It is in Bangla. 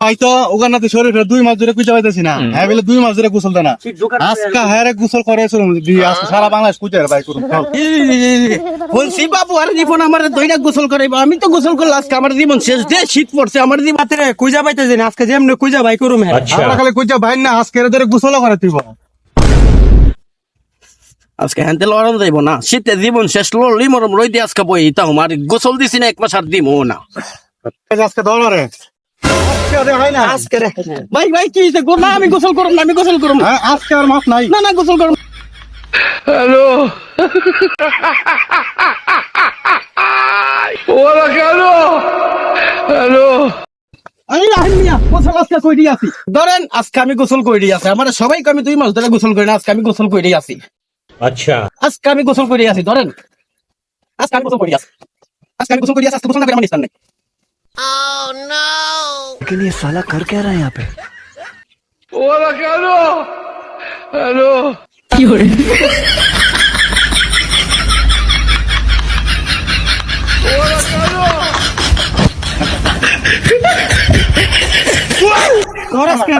হয়তো ওখানে শরীর 2 মাস ধরে কুচা পাইতেছি না, হ্যাঁ বলে 2 মাস ধরে গোসল দেয় না। আজকে হ্যাঁ গোসল করে আজকে সারা বাংলাদেশ কুচা ভাই করুন। বলছি বাবু আর জীবন আমার দইটা গোসল করাইবো, আমি তো গোসল করলে আজকে আমার জীবন শেষ দিয়ে শীত পড়ছে আমার জীবন কুইজা পাইতেছি না, আজকে যেমনি কুইজা ভাই করুম। হ্যাঁ আমরা খালি কুচা ভাই না, আজকে এর ধরে গোসল করে তুই আজকে হ্যান্তে লড়ানো যাইব না, শীতে জীবন শেষ লড়লি মরম রই দিয়ে আজকে বই তাও আর গোসল দিছি না 1 মাস আর দিব না। আজকে দৌড়ে হয় না আজকে রে ভাই ভাই কি হইছে গো? না আমি গোসল করব না, আমি গোসল করব না, আজকে আর মাছ নাই। না না গোসল করব। হ্যালো ওরা কেন? হ্যালো আমি রাহিম মিয়া গোসল আজকে কই দিয়ে আছি, ধরেন আজকে আমি গোসল কই দিয়ে আছি, আমার সবাইকে আমি 2 মাস ধরে গোসল করি না, আজকে আমি গোসল কই দিয়ে আছি। আচ্ছা আজকে আমি গোসল কই দিয়ে আছি, ধরেন আজকে আমি গোসল কই দিয়ে আছি, আজকে আমি গোসল কই দিয়ে আছি, আজকে গোসল না করে আমার নিস্তার নেই। ये साला कर क्या रहा है यहाँ पे? ওরা কেন? হ্যালো ওরা কেন? তোর আজকে